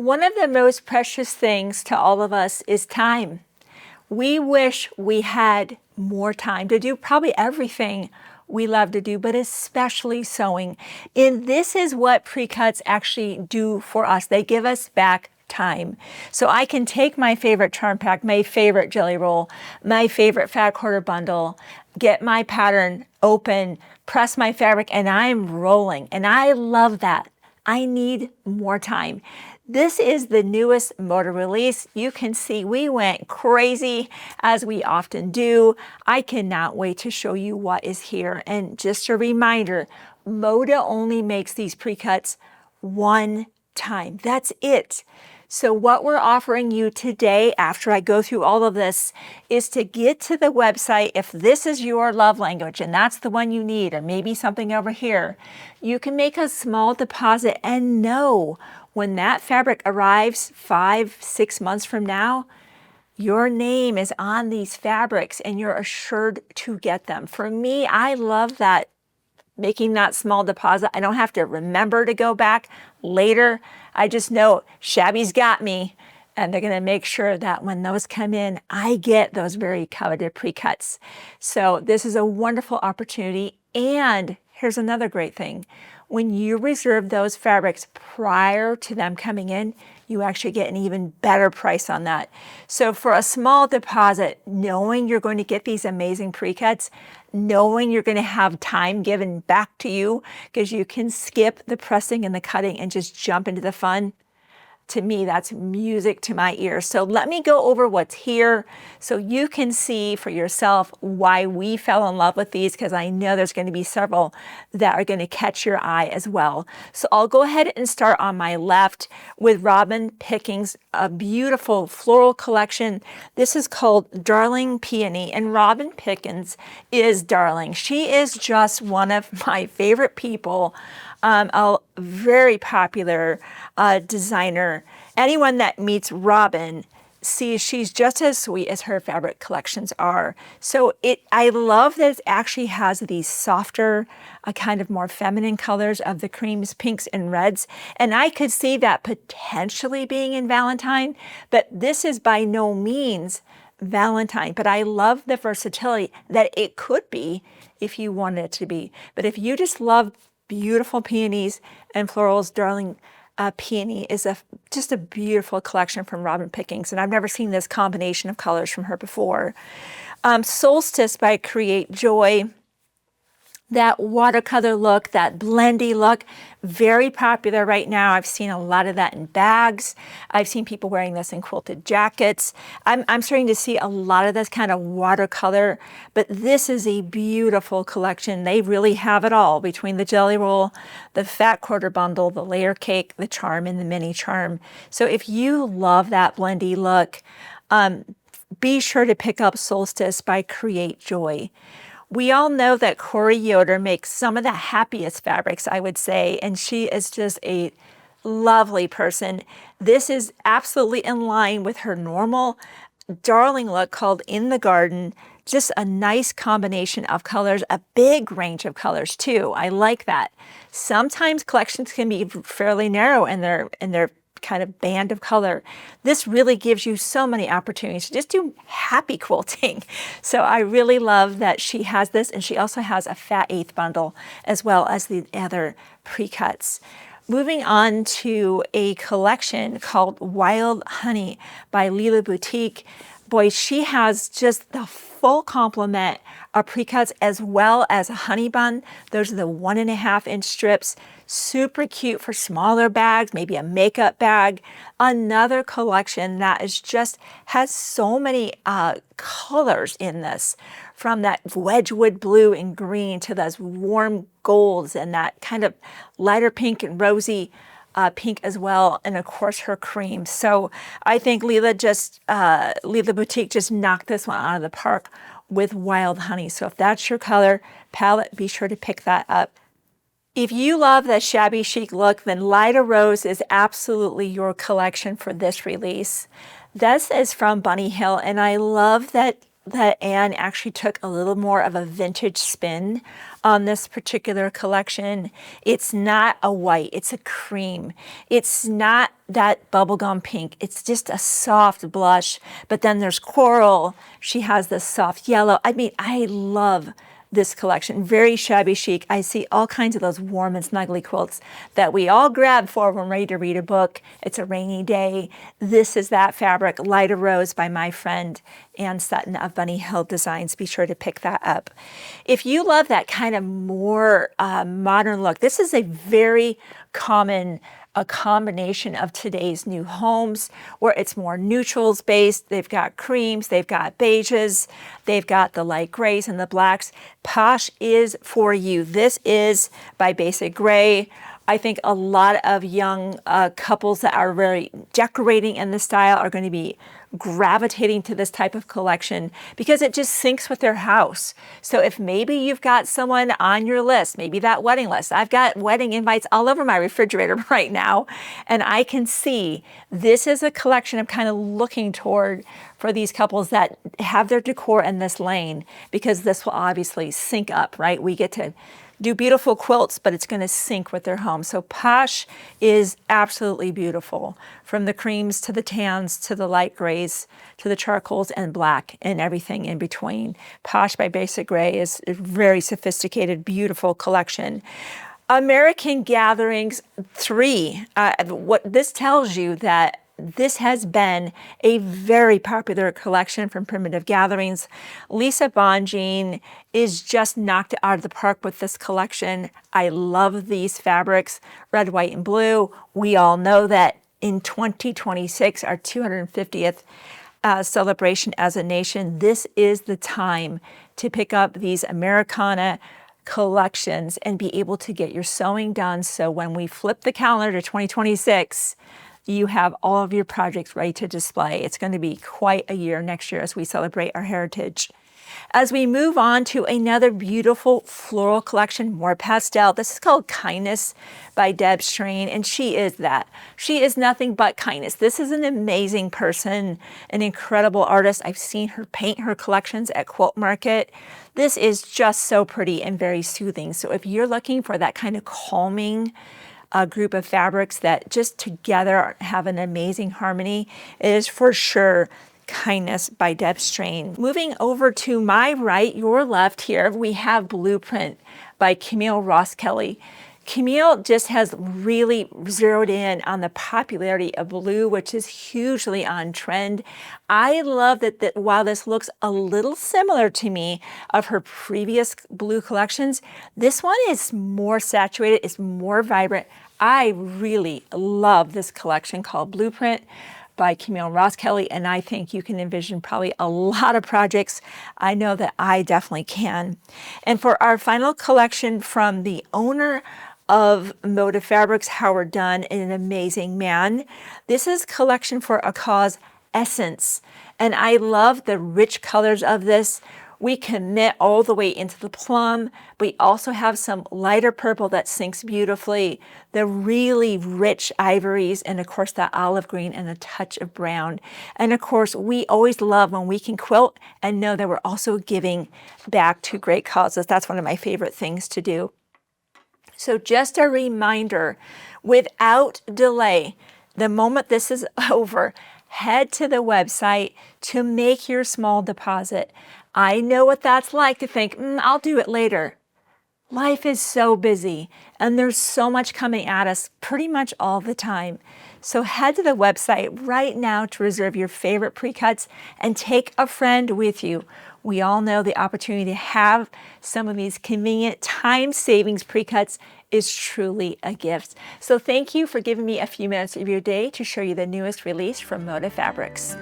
One of the most precious things to all of us is time. We wish we had more time to do probably everything we love to do, but especially sewing. And this is what Precuts actually do for us. They give us back time. So I can take my favorite charm pack, my favorite jelly roll, my favorite fat quarter bundle, get my pattern open, press my fabric, and I'm rolling. And I love that. I need more time. This is the newest Moda release. You can see we went crazy as we often do. I cannot wait to show you what is here. And just a reminder, Moda only makes these precuts one time. That's it. So what we're offering you today, after I go through all of this, is to get to the website. If this is your love language and that's the one you need, or maybe something over here, you can make a small deposit and know when that fabric arrives 5-6 months from now, your name is on these fabrics and you're assured to get them. For me, I love that. Making that small deposit, I don't have to remember to go back later. I just know Shabby's got me, and they're going to make sure that when those come in, I get those very coveted precuts. So this is a wonderful opportunity. And here's another great thing. When you reserve those fabrics prior to them coming in, you actually get an even better price on that. So for a small deposit, knowing you're going to get these amazing precuts, knowing you're going to have time given back to you because you can skip the pressing and the cutting and just jump into the fun, to me, that's music to my ears. So let me go over what's here so you can see for yourself why we fell in love with these, because I know there's going to be several that are going to catch your eye as well. So I'll go ahead and start on my left with Robin Pickens, a beautiful floral collection. This is called Darling Peony, and Robin Pickens is darling. She is just one of my favorite people. A very popular designer. Anyone that meets Robin sees she's just as sweet as her fabric collections are. So I love that it actually has these softer, kind of more feminine colors of the creams, pinks, and reds. And I could see that potentially being in Valentine, but this is by no means Valentine. But I love the versatility that it could be if you wanted it to be. But if you just love beautiful peonies and florals, Darling Peony is just a beautiful collection from Robin Pickens, and I've never seen this combination of colors from her before. Solstice by Create Joy. That watercolor look, that blendy look, very popular right now. I've seen a lot of that in bags. I've seen people wearing this in quilted jackets. I'm starting to see a lot of this kind of watercolor, but this is a beautiful collection. They really have it all between the jelly roll, the fat quarter bundle, the layer cake, the charm, and the mini charm. So if you love that blendy look, be sure to pick up Solstice by Create Joy. We all know that Corey Yoder makes some of the happiest fabrics, I would say, and she is just a lovely person. This is absolutely in line with her normal darling look called In the Garden. Just a nice combination of colors, a big range of colors too. I like that. Sometimes collections can be fairly narrow in their kind of band of color. This really gives you so many opportunities to just do happy quilting. So I really love that she has this, and she also has a fat eighth bundle as well as the other precuts. Moving on to a collection called Wild Honey by Lila Boutique. Boy, she has just the full complement of precuts as well as a honey bun. Those are the 1.5-inch strips. Super cute for smaller bags, maybe a makeup bag. Another collection that is just has so many colors in this, from that Wedgwood blue and green to those warm golds and that kind of lighter pink and rosy pink as well, and of course her cream. So I think Lila Boutique just knocked this one out of the park with Wild Honey. So if that's your color palette, be sure to pick that up. If you love the shabby chic look, then Lida Rose is absolutely your collection for this release. This is from Bunny Hill, and I love that that Anne actually took a little more of a vintage spin on this particular collection. It's not a white, it's a cream. It's not that bubblegum pink. It's just a soft blush, but then there's coral. She has this soft yellow. I mean, I love this collection, very shabby chic. I see all kinds of those warm and snuggly quilts that we all grab for when ready to read a book. It's a rainy day. This is that fabric, Lighter Rose by my friend Ann Sutton of Bunny Hill Designs. Be sure to pick that up. If you love that kind of more modern look, this is a very common a combination of today's new homes where it's more neutrals based. They've got creams, they've got beiges, they've got the light grays and the blacks. Posh is for you. This is by Basic Gray. I think a lot of young couples that are very decorating in the style are going to be gravitating to this type of collection because it just syncs with their house. So if maybe you've got someone on your list, maybe that wedding list, I've got wedding invites all over my refrigerator right now, and I can see this is a collection I'm kind of looking toward for these couples that have their decor in this lane, because this will obviously sync up, right? We get to do beautiful quilts, but it's going to sync with their home. So Posh is absolutely beautiful, from the creams to the tans to the light grays to the charcoals and black and everything in between. Posh by Basic Gray is a very sophisticated, beautiful collection. American Gatherings 3. What this tells you that this has been a very popular collection from Primitive Gatherings. Lisa Bonjean is just knocked it out of the park with this collection. I love these fabrics, red, white, and blue. We all know that in 2026, our 250th celebration as a nation, this is the time to pick up these Americana collections and be able to get your sewing done. So when we flip the calendar to 2026, you have all of your projects ready to display. It's going to be quite a year next year as we celebrate our heritage. As we move on to another beautiful floral collection, more pastel. This is called Kindness by Deb Strain, and she is that. She is nothing but kindness. This is an amazing person, an incredible artist. I've seen her paint her collections at Quilt Market. This is just so pretty and very soothing. So if you're looking for that kind of calming group of fabrics that just together have an amazing harmony, it is for sure Kindness by Deb Strain. Moving over to my right, your left here, we have Blueprint by Camille Ross Kelly. Camille just has really zeroed in on the popularity of blue, which is hugely on trend. I love that while this looks a little similar to me of her previous blue collections, this one is more saturated, it's more vibrant. I really love this collection called Blueprint by Camille Ross Kelly, and I think you can envision probably a lot of projects. I know that I definitely can. And for our final collection from the owner of Moda Fabrics, Howard Dunn, an amazing man, this is Collection for a Cause Essence. And I love the rich colors of this. We commit all the way into the plum. We also have some lighter purple that syncs beautifully, the really rich ivories, and of course that olive green and a touch of brown. And of course, we always love when we can quilt and know that we're also giving back to great causes. That's one of my favorite things to do. So just a reminder, without delay, the moment this is over, head to the website to make your small deposit. I know what that's like to think, I'll do it later. Life is so busy and there's so much coming at us pretty much all the time. So head to the website right now to reserve your favorite precuts and take a friend with you. We all know the opportunity to have some of these convenient time savings precuts is truly a gift. So thank you for giving me a few minutes of your day to show you the newest release from Moda Fabrics.